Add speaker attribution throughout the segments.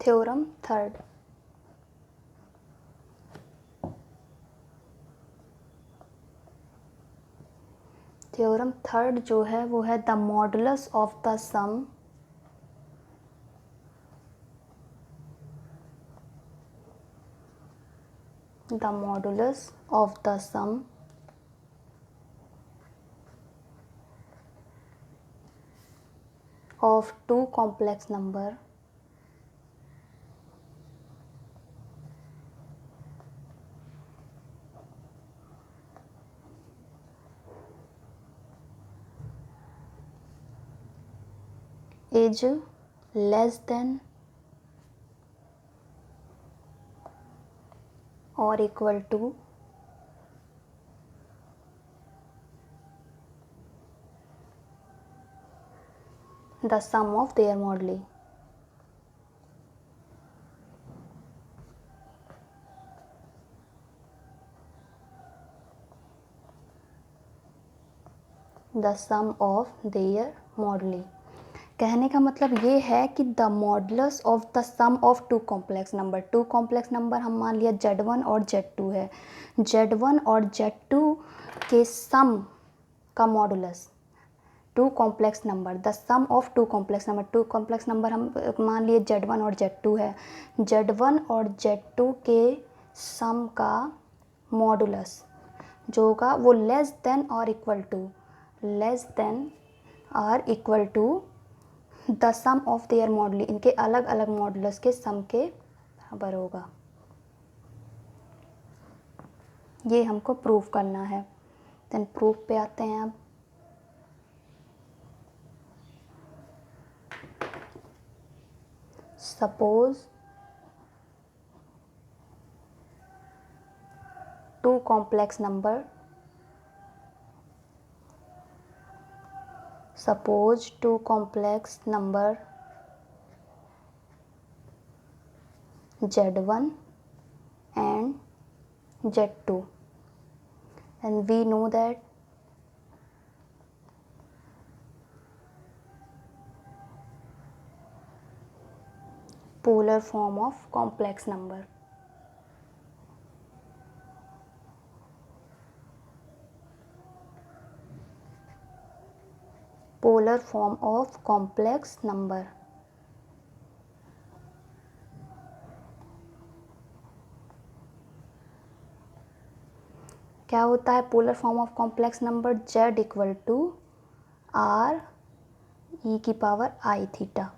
Speaker 1: Theorem third. Theorem third जो है वो है the modulus of the sum of two complex number is less than or equal to the sum of their moduli. The sum of their moduli. कहने का मतलब ये है कि the modulus of the sum of two complex number. Two complex number हम मान लिया Z1 और Z2 है। Z1 और Z2 के सम का modulus, two complex number, the sum of two complex number. Two complex number हम मान लिए Z1 और Z2 है। Z1 और Z2 के सम का मॉडुलस जो होगा वो लेस देन और equal to the sum of their moduli. इनके अलग अलग मॉडुलस के सम के बराबर होगा। ये हमको प्रूव करना है। देन प्रूफ पे आते हैं अब। Suppose two complex number Z1 and Z2, and we know that polar form of complex number. Polar form of complex number. क्या होता है polar form of complex number? Z equal to R e की power I theta.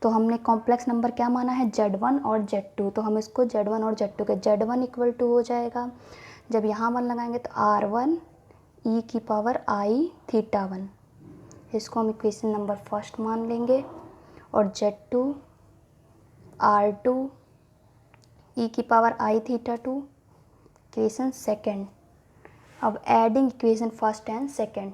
Speaker 1: तो हमने complex number क्या माना है? Z1 और Z2। तो हम इसको Z1 और Z2 के Z1 इक्वल टू हो जाएगा, जब यहाँ 1 लगाएंगे तो R1 e की पावर I थीटा 1। इसको हम इक्वेशन नंबर फर्स्ट मान लेंगे। और Z2 R2 e की power I theta 2 equation second. अब adding equation first and second.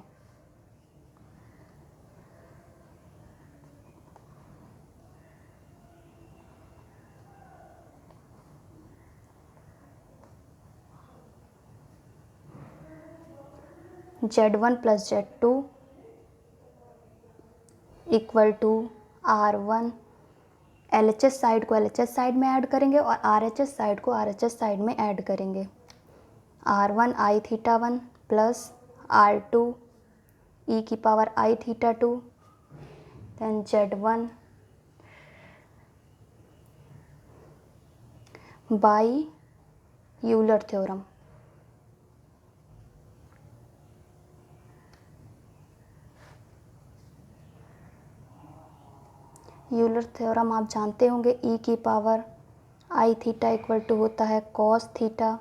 Speaker 1: Z1 plus Z2 equal to R1। LHS side को LHS साइड में ऐड करेंगे और RHS साइड को RHS साइड में ऐड करेंगे। R1 I theta 1 plus R2 e की power I theta 2। Then Z1 by Euler theorem. Euler theorem आप जानते होंगे, e की power I theta equal to होता है cos theta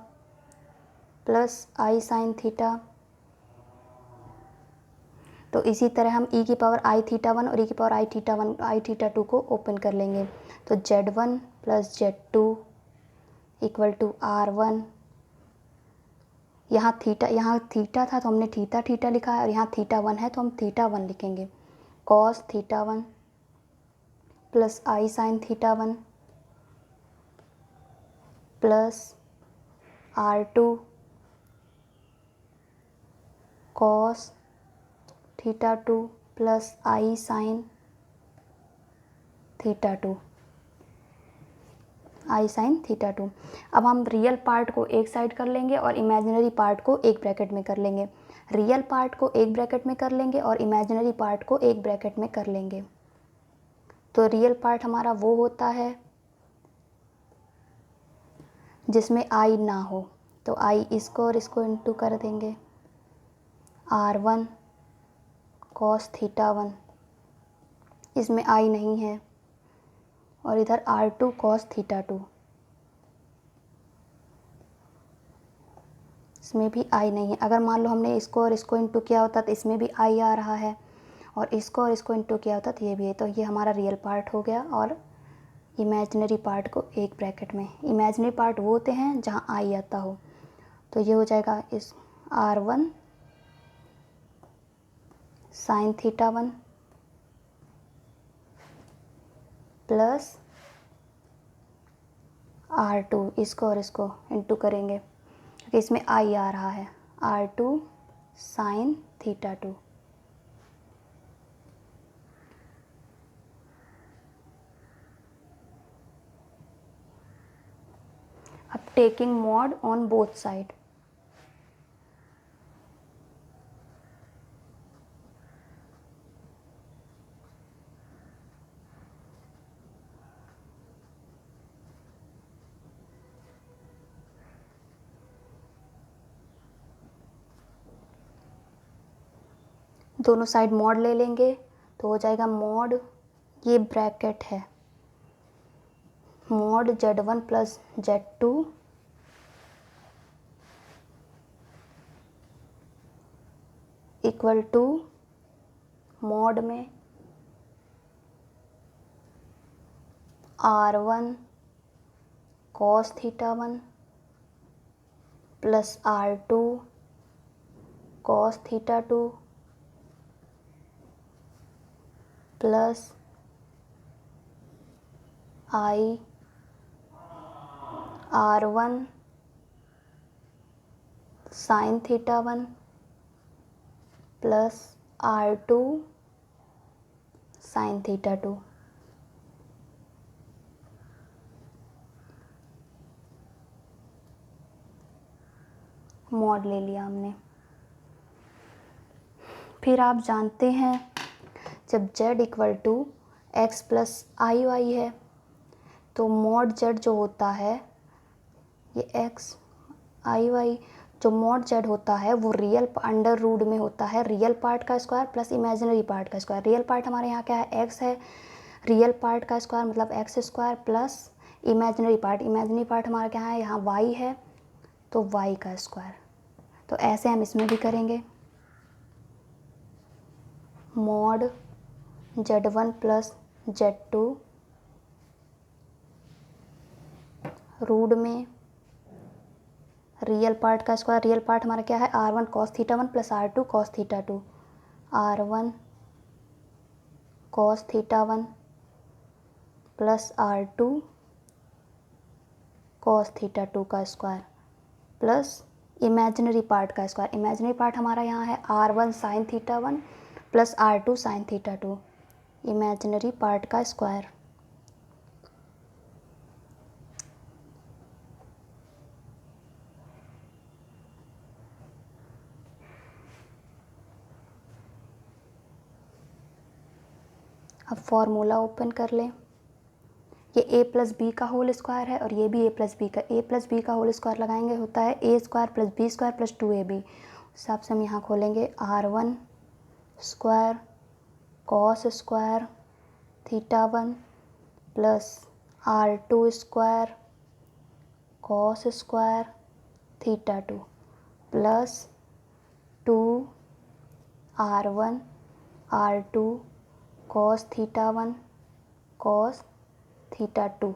Speaker 1: plus I sine theta. तो इसी तरह हम e की पावर I थीटा 1 और e की power I theta 1 I theta 2 को ओपन कर लेंगे। तो Z1 plus Z2 equal to R1। यहाँ थीटा था तो हमने थीटा थीटा लिखा है, और यहाँ थीटा 1 है तो हम थीटा 1 लिखेंगे। Cos theta 1 plus I sign theta 1 plus R2 cos theta 2 plus I sign theta 2। I sign theta 2। अब हम रियल पार्ट को एक साइड कर लेंगे और इमेजिनरी पार्ट को एक ब्रैकेट में कर लेंगे। रियल पार्ट को एक ब्रैकेट में कर लेंगे और इमेजिनरी पार्ट को एक ब्रैकेट में कर लेंगे। तो रियल पार्ट हमारा वो होता है जिसमें आई ना हो, तो आई इसको और इसको इंटू कर देंगे। r1 cos थीटा 1, इसमें आई नहीं है, और इधर r2 cos थीटा 2, इसमें भी आई नहीं है। अगर मान लो हमने इसको और इसको इंटू किया होता तो इसमें भी आई आ रहा है, और इसको और इसको इंटू किया होता तो ये भी है। तो ये हमारा रियल पार्ट हो गया, और इमेजिनरी पार्ट को एक ब्रैकेट में। इमेजिनरी पार्ट वो होते हैं जहाँ आई आता हो, तो ये हो जाएगा इस r1 sine theta 1 plus r2, इसको और इसको इंटू करेंगे क्योंकि इसमें आई आ रहा है, r2 साइन थीटा 2। अब taking mod on both side, दोनों साइड मॉड ले लेंगे तो हो जाएगा मॉड, ये ब्रैकेट है, mod z1 plus z2 equal to mod में r1 cos theta 1 plus r2 cos theta 2 plus i r1 sine theta 1 plus r2 sine theta 2। Mod ले लिया हमने। फिर आप जानते हैं जब z equal to x plus i y है तो मॉड z जो होता है, ये x आई वाई, जो मॉड z होता है वो रियल अंडर रूट में होता है रियल पार्ट का स्क्वायर प्लस इमेजिनरी पार्ट का स्क्वायर। रियल पार्ट हमारे यहाँ क्या है, x है, रियल पार्ट का स्क्वायर मतलब x square plus imaginary part हमारा क्या है, यहाँ y है तो y का स्क्वायर। तो ऐसे हम इसमें भी करेंगे, mod z1 plus z2 root में रियल पार्ट का स्क्वायर, रियल पार्ट हमारा क्या है r1 cos theta 1 plus r2 cos theta 2, r1 cos theta 1 plus r2 cos theta 2 का स्क्वायर प्लस इमेजिनरी पार्ट का स्क्वायर। इमेजिनरी पार्ट हमारा यहाँ है r1 sine theta 1 plus r2 sine theta 2, imaginary part का square. अब formula open कर लें, ये a प्लस बी का होल स्क्वायर है और ये भी a प्लस बी का होल स्क्वायर लगाएंगे होता है a square plus B square plus 2ab। उस हिसाब से हम यहाँ खोलेंगे r1 square cos square theta 1 plus r2 square cos square theta 2 plus 2r1 r2 cos theta 1 cos theta 2।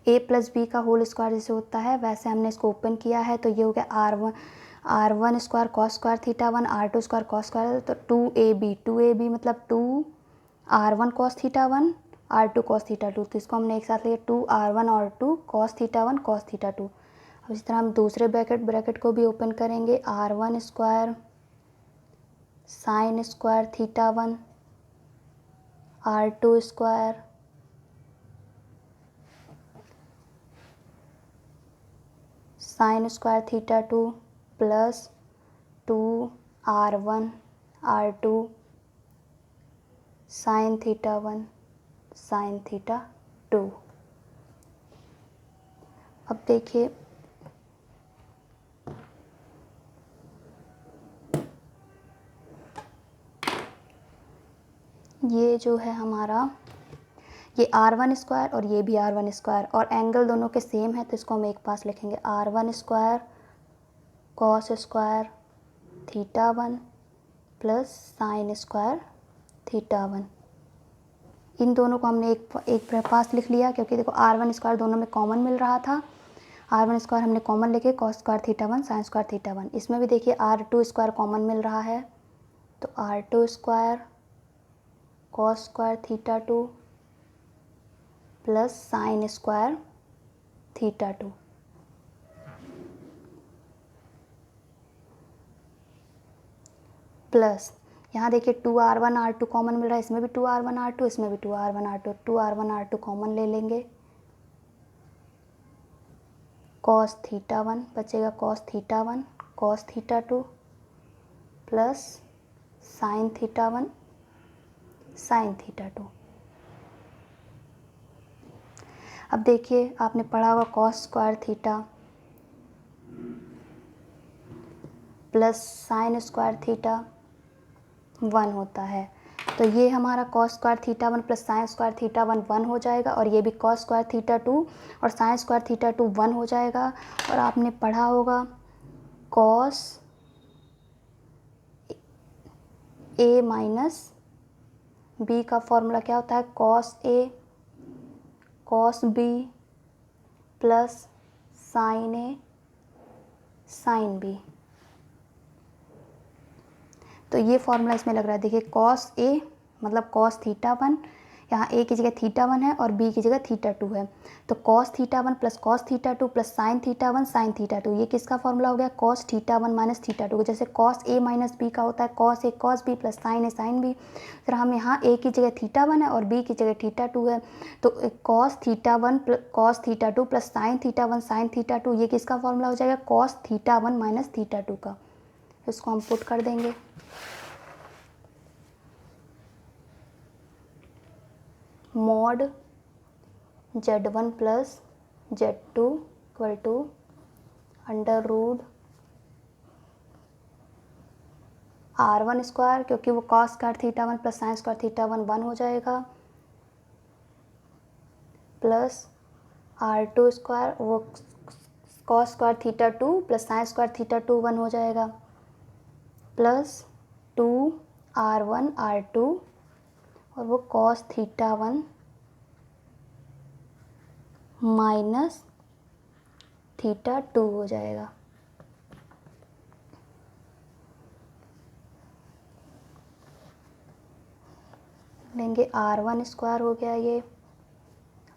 Speaker 1: a plus B का होल स्क्वायर जैसे होता है वैसे हमने इसको ओपन किया है, तो ये हो गया r1 square cos square theta 1 r2 square cos square, तो 2ab मतलब 2r1 cos theta 1 r2 cos theta 2, तो इसको हमने एक साथ लिया 2r1 और 2 कॉस थीटा 1 कॉस थीटा 2। अब इस तरह हम दूसरे ब्रैकेट को भी ओपन करेंगे, r1 square sine square theta 1 r2 square sine square theta 2 plus 2r1 r2 sine theta 1 sign theta 2। अब देखिए ये जो है हमारा, ये r1 स्क्वायर और ये भी r1 स्क्वायर, और एंगल दोनों के सेम है तो इसको हम एक पास लिखेंगे। r1 square cos square theta 1 plus sine square theta 1। इन दोनों को हमने एक पास लिख लिया, क्योंकि देखो r1 स्क्वायर दोनों में कॉमन मिल रहा था। r1 स्क्वायर हमने कॉमन लेके cos square theta 1 sign square theta 1। इसमें भी देखिए r2 स्क्वायर कॉमन मिल रहा है, तो r2 square cos square theta 2 plus sine square theta 2। Plus यहाँ देखिए 2r1 r2 कॉमन मिल रहा है, इसमें भी 2r1 r2, इसमें भी 2r1 r2, 2r1 r2 common ले लेंगे। कॉस थीटा 1 बचेगा, cos theta 1 cos theta 2 plus sign theta 1 sign theta 2। अब देखिए आपने पढ़ा होगा cos square theta plus sine square theta 1 होता है, तो ये हमारा cos square theta 1 plus sine square theta 1 1 हो जाएगा, और ये भी कॉस स्क्वायर थीटा 2 और साइन स्क्वायर थीटा 2 1 हो जाएगा। और आपने पढ़ा होगा कॉस ए माइनस बी का फॉर्मूला क्या होता है, cos A cos B plus sign A sine B. तो ये फॉर्मूला इसमें लग रहा है, देखिए कॉस ए मतलब कॉस थीटा 1, यहाँ ए की जगह थीटा 1 है और बी की जगह थीटा 2 है, तो cos theta 1 plus cos theta 2 plus sign theta 1 sign theta 2। ये किसका फॉर्मूला हो गया, कॉस थीटा 1 माइनस थीटा 2। जैसे कॉस ए माइनस बी का होता है cos A cos B plus sign A sine B. फिर हम यहाँ ए की जगह थीटा 1 है और बी की जगह थीटा 2 है, तो cos theta 1 cos theta 2 plus sign theta 1 sign theta 2, ये किसका फॉर्मूला हो जाएगा, कॉस थीटा 1 माइनस थीटा 2 का। इसको हम पुट कर देंगे। Mod z1 plus z2 equal to under root r1 square, क्योंकि वो cos square theta 1 plus sine square theta 1 1 हो जाएगा, प्लस r2 स्क्वायर वो cos square theta 2 plus sine square theta 2 1 हो जाएगा, प्लस 2r1 r2 और वो कॉस थीटा 1 माइनस थीटा 2 हो जाएगा। लेंगे r1 स्क्वायर हो गया, ये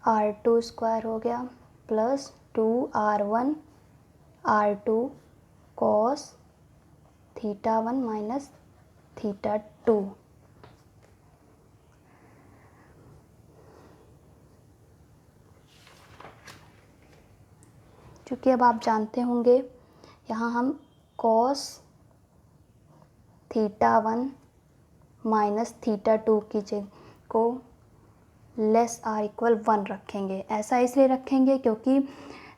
Speaker 1: r2 स्क्वायर हो गया, plus 2r1 r2 cos theta 1 minus theta 2। क्योंकि अब आप जानते होंगे यहाँ हम कॉस थीटा 1 माइनस थीटा 2 की जगह को लेस आर इक्वल 1 रखेंगे। ऐसा इसलिए रखेंगे क्योंकि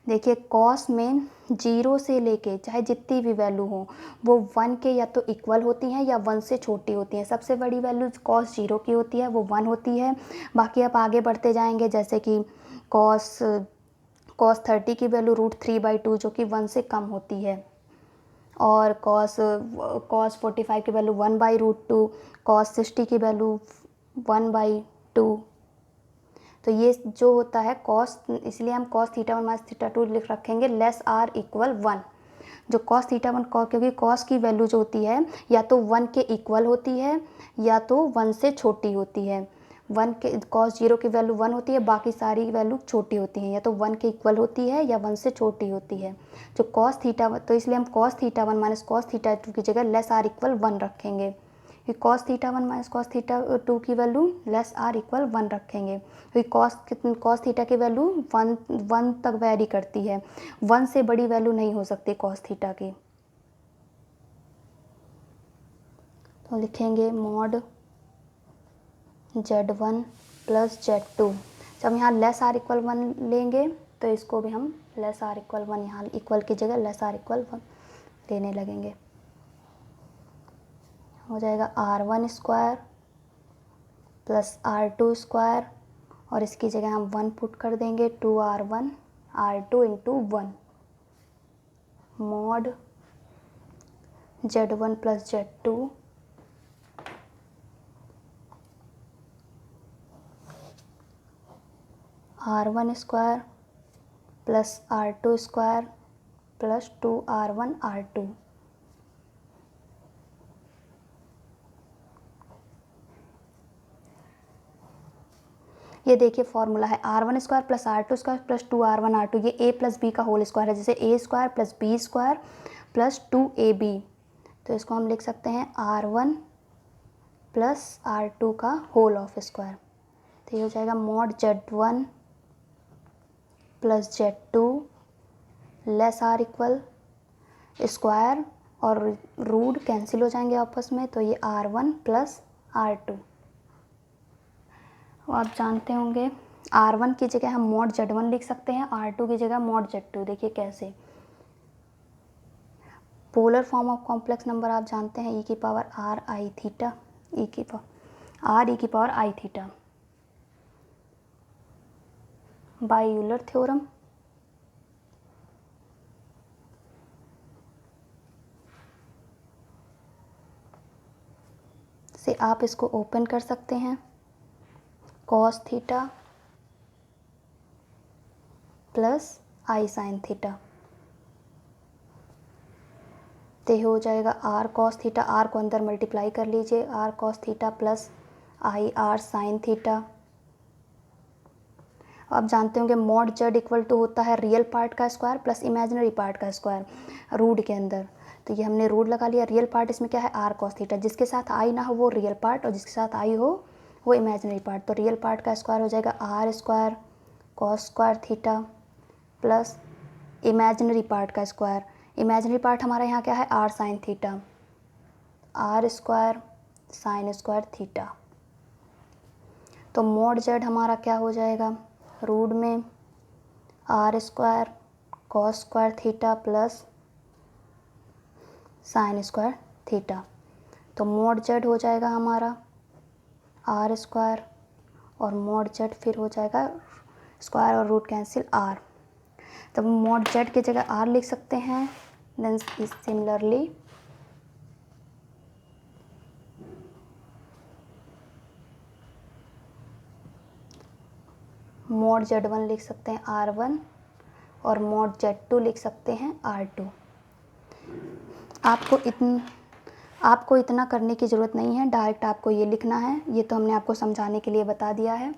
Speaker 1: देखिए कॉस में 0 से लेके चाहे जितनी भी वैल्यू हो वो 1 के या तो इक्वल होती हैं या 1 से छोटी होती हैं। सबसे बड़ी वैल्यू कॉस 0 की होती है, वो 1 होती है। बाकी आप आगे बढ़ते जाएंगे, जैसे कि कॉस 30 की वैल्यू √3/2 जो कि 1 से कम होती है, और कॉस 45 की वैल्यू 1/√2, कॉस 60 की वैल्यू 1/2। तो ये जो होता है कॉस, इसलिए हम कॉस थीटा 1 माइनस थीटा 2 लिख रखेंगे लेस आर इक्वल 1। जो कॉस थीटा 1 क्योंकि कॉस की वैल्यू जो होती है या तो 1 के इक्वल होती है या तो 1 से छोटी होती है। 1 के कॉस 0 की वैल्यू 1 होती है, बाकी सारी वैल्यू छोटी होती हैं, या तो 1 के इक्वल होती है या 1 से छोटी होती है। जो कॉस थीटा, तो इसलिए हम cos theta 1 minus cos theta 2 की जगह लेस आर इक्वल 1 रखेंगे। फिर cos theta 1 minus cos theta 2 की वैल्यू लेस आर इक्वल 1 रखेंगे। फिर कॉस थीटा की वैल्यू 1 तक वेरी करती है, 1 से बड़ी वैल्यू नहीं हो सकती कॉस थीटा की। तो लिखेंगे मॉड Z1 प्लस Z2। जब यहाँ लेस आर इक्वल 1 लेंगे तो इसको भी हम लेस आर इक्वल 1, यहाँ इक्वल की जगह लेस आर इक्वल 1 लेने लगेंगे। हो जाएगा R1 square plus R2 square, और इसकी जगह हम 1 पुट कर देंगे, 2R1 R2 into 1 mod Z1 plus Z2 R1 square plus R2 square plus 2R1 R2। ये देखिए फॉर्मूला है R1 square plus R2 square plus 2R1 R2, ये A प्लस बी का होल स्क्वायर है, जैसे A square plus B square plus 2AB। तो इसको हम लिख सकते हैं R1 प्लस R2 का होल ऑफ स्क्वायर। तो ये हो जाएगा mod Z1 plus Z2 less or equal square और रूट कैंसिल हो जाएंगे आपस में, तो ये R1 प्लस R2। आप जानते होंगे R1 की जगह हम मॉड Z1 लिख सकते हैं, R2 की जगह मॉड Z2। देखिए कैसे, polar form of complex number आप जानते हैं, e की power r i theta, e की power i theta by Euler theorem. से आप इसको ओपन कर सकते हैं, कॉस थीटा प्लस आई साइन थीटा, तो हो जाएगा आर कॉस थीटा, आर को अंदर मल्टीप्लाई कर लीजिए, R cos theta plus I R sine theta. आप जानते होंगे मॉड जेड इक्वल टू होता है रियल पार्ट का स्क्वायर प्लस इमेजिनरी पार्ट का स्क्वायर रूट के अंदर। तो ये हमने रूट लगा लिया, रियल पार्ट इसमें क्या है आर कॉस थीटा, जिसके साथ आई ना हो वो रियल पार्ट और जिसके साथ आई हो वो इमेजिनरी पार्ट। तो रियल पार्ट का स्क्वायर हो जाएगा R square cos square theta plus imaginary part का स्क्वायर, इमेजिनरी पार्ट हमारा यहाँ क्या है R sine theta, R square sine square theta. तो मॉड जेड हमारा क्या हो जाएगा, रूट में R square cos square theta plus sine square theta. तो मॉड जेड हो जाएगा हमारा आर स्क्वायर और मॉड जेड फिर हो जाएगा स्क्वायर और रूट कैंसिल आर। तब मॉड जेड की जगह आर लिख सकते हैं, देन सिमिलरली मॉड Z1 लिख सकते हैं R1 और मॉड Z2 लिख सकते हैं R2। आपको इतना करने की ज़रूरत नहीं है, डायरेक्ट आपको ये लिखना है, ये तो हमने आपको समझाने के लिए बता दिया है।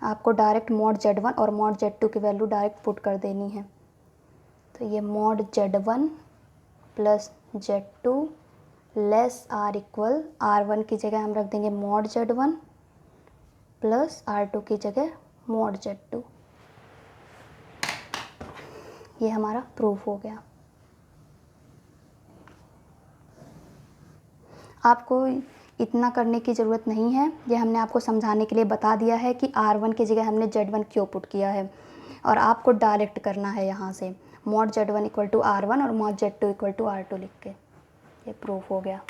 Speaker 1: आपको डायरेक्ट मॉड Z1 और मॉड Z2 की वैल्यू डायरेक्ट पुट कर देनी है। तो ये mod Z1 plus Z2 less or equal R1 की जगह हम रख देंगे मॉड Z1 प्लस R2 की जगह मॉड Z2। ये हमारा प्रूफ हो गया। आपको इतना करने की ज़रूरत नहीं है, ये हमने आपको समझाने के लिए बता दिया है कि R1 की जगह हमने Z1 क्यों पुट किया है, और आपको डायरेक्ट करना है यहाँ से mod Z1 equal to R1 और mod Z2 equal to R2 लिख के। ये प्रूफ हो गया।